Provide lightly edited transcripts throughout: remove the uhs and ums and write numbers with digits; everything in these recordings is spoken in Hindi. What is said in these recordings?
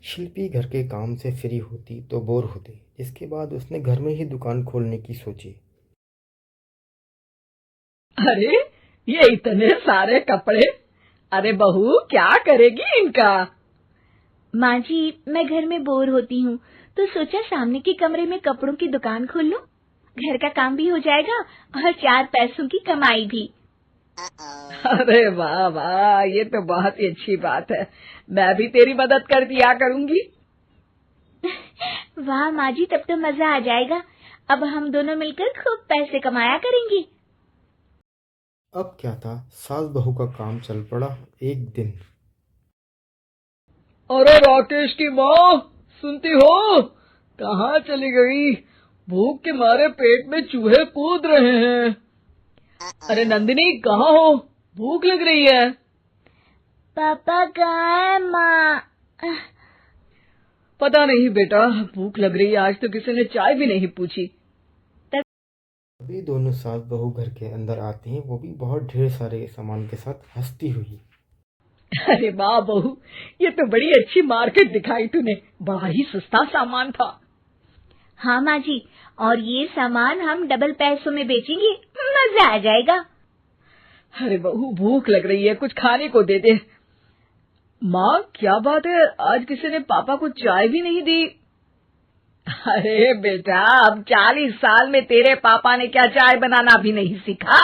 शिल्पी घर के काम से फ्री होती तो बोर होती। इसके बाद उसने घर में ही दुकान खोलने की सोची। अरे, ये इतने सारे कपड़े। अरे बहू, क्या करेगी इनका? माँ जी, मैं घर में बोर होती हूँ तो सोचा सामने के कमरे में कपड़ों की दुकान खोल लूं। घर का काम भी हो जाएगा और 4 पैसों की कमाई भी। अरे वाह वाह, ये तो बहुत ही अच्छी बात है। मैं भी तेरी मदद कर दिया करूंगी। वाह माँ जी, तब तो मजा आ जाएगा। अब हम दोनों मिलकर खूब पैसे कमाया करेंगे। अब क्या था, सास बहू का काम चल पड़ा। एक दिन अरे राकेश की माँ, सुनती हो? कहाँ चली गई? भूख के मारे पेट में चूहे कूद रहे हैं। अरे नंदिनी, कहाँ हो? भूख लग रही है। पापा कहाँ है माँ? पता नहीं बेटा, भूख लग रही है। आज तो किसी ने चाय भी नहीं पूछी। अभी दोनों सास बहू घर के अंदर आती हैं, वो भी बहुत ढेर सारे सामान के साथ हंसती हुई। अरे वाह बहू, ये तो बड़ी अच्छी मार्केट दिखाई तूने। बड़ा ही सस्ता सामान था। हाँ माँ जी, और ये सामान हम डबल पैसों में बेचेंगे। मजा आ जाएगा। अरे बहू, भूख लग रही है, कुछ खाने को दे दे। माँ, क्या बात है, आज किसी ने पापा को चाय भी नहीं दी? अरे बेटा, अब 40 साल में तेरे पापा ने क्या चाय बनाना भी नहीं सीखा?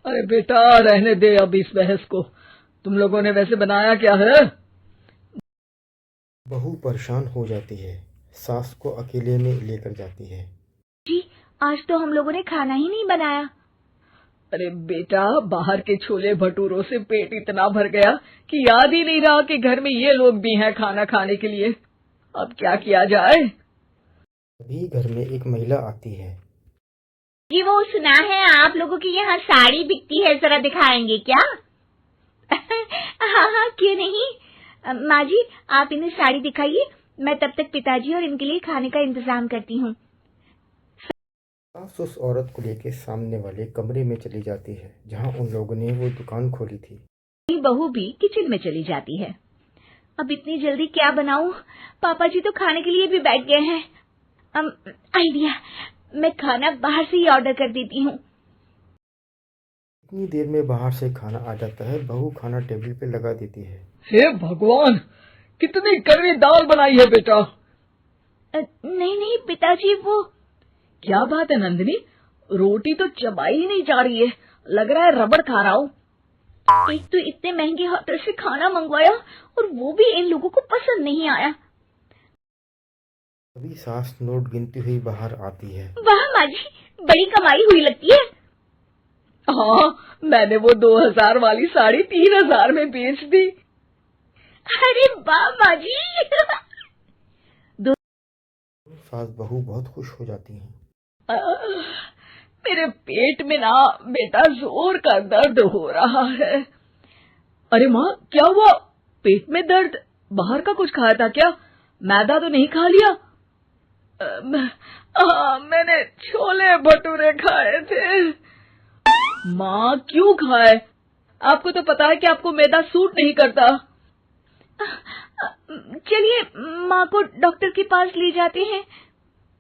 अरे बेटा, रहने दे अब इस बहस को। तुम लोगों ने वैसे बनाया क्या है? बहू परेशान हो जाती है, सास को अकेले में लेकर जाती है। जी, आज तो हम लोगों ने खाना ही नहीं बनाया। अरे बेटा, बाहर के छोले भटूरों से पेट इतना भर गया कि याद ही नहीं रहा कि घर में ये लोग भी हैं खाना खाने के लिए। अब क्या किया जाए? अभी घर में एक महिला आती है। जी, वो सुना है आप लोगों की यहाँ साड़ी बिकती है, जरा दिखाएंगे क्या? हाँ हाँ, क्यों नहीं। माँ जी, आप इन्हें साड़ी दिखाइए, मैं तब तक पिताजी और इनके लिए खाने का इंतजाम करती हूँ। सास उस औरत को लेकर सामने वाले कमरे में चली जाती है, जहाँ उन लोगों ने वो दुकान खोली थी। बहू भी किचन में चली जाती है। अब इतनी जल्दी क्या बनाऊं? पापा जी तो खाने के लिए भी बैठ गए हैं। आइडिया, मैं खाना बाहर से ही ऑर्डर कर देती हूँ। इतनी देर में बाहर से खाना आ जाता है। बहू खाना टेबल पे लगा देती है। हे भगवान, कितनी कड़वी दाल बनाई है बेटा। नहीं नहीं पिताजी, वो क्या बात है नंदिनी, रोटी तो चबाई ही नहीं जा रही है। लग रहा है रबड़ खा रहा हूँ। एक तो इतने महंगे होटल से खाना मंगवाया और वो भी इन लोगों को पसंद नहीं आया। अभी सास नोट गिनती हुई बाहर आती है। वाह माँ जी, बड़ी कमाई हुई लगती है। हाँ, मैंने वो 2000 वाली साड़ी 3000 में बेच दी। अरे वाह माँ जी। सास बहू बहुत खुश हो जाती हैं। मेरे पेट में ना बेटा जोर का दर्द हो रहा है। अरे माँ, क्या हुआ? पेट में दर्द? बाहर का कुछ खाया था क्या? मैदा तो नहीं खा लिया? मैंने छोले भटूरे खाए थे। माँ, क्यों खाए? आपको तो पता है कि आपको मैदा सूट नहीं करता। चलिए माँ को डॉक्टर के पास ले जाते हैं।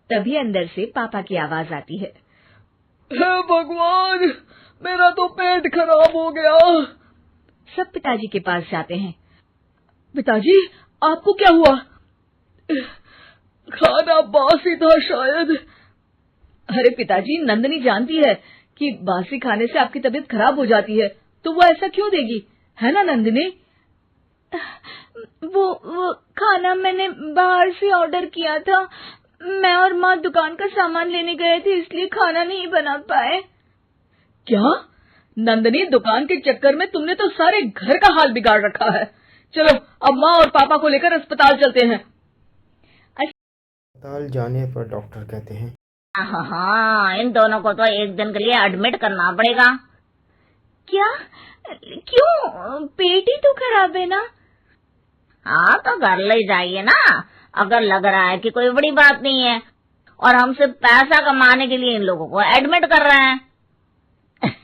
तभी अंदर से पापा की आवाज आती है। हे भगवान, मेरा तो पेट खराब हो गया। सब पिताजी के पास जाते हैं। पिताजी, आपको क्या हुआ? खाना बासी था शायद। अरे पिताजी, नंदिनी जानती है कि बासी खाने से आपकी तबीयत खराब हो जाती है, तो वो ऐसा क्यों देगी, है ना नंदिनी? वो खाना मैंने बाहर से ऑर्डर किया था। मैं और माँ दुकान का सामान लेने गए थे, इसलिए खाना नहीं बना पाए। क्या नंदिनी, दुकान के चक्कर में तुमने तो सारे घर का हाल बिगाड़ रखा है। चलो, अब माँ और पापा को लेकर अस्पताल चलते हैं। अस्पताल जाने पर डॉक्टर कहते हैं, हाँ, इन दोनों को तो एक दिन के लिए एडमिट करना पड़ेगा। क्या? क्यों? पेट ही तो खराब है ना। हाँ, तो घर ले जाइए ना, अगर लग रहा है कि कोई बड़ी बात नहीं है और हम सिर्फ पैसा कमाने के लिए इन लोगों को एडमिट कर रहे हैं।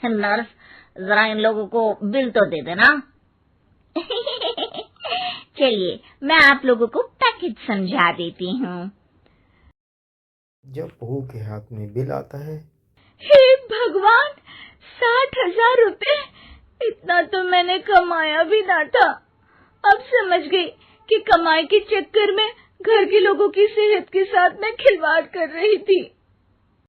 नर्स, जरा इन लोगों को बिल तो दे देना। चलिए मैं आप लोगों को पैकेज समझा देती हूँ। जब बहू के हाथ में बिल आता है, हे भगवान, 60,000 रुपए! इतना तो मैंने कमाया भी ना था। अब समझ गई कि कमाई के चक्कर में घर के लोगों की सेहत के साथ मैं खिलवाड़ कर रही थी।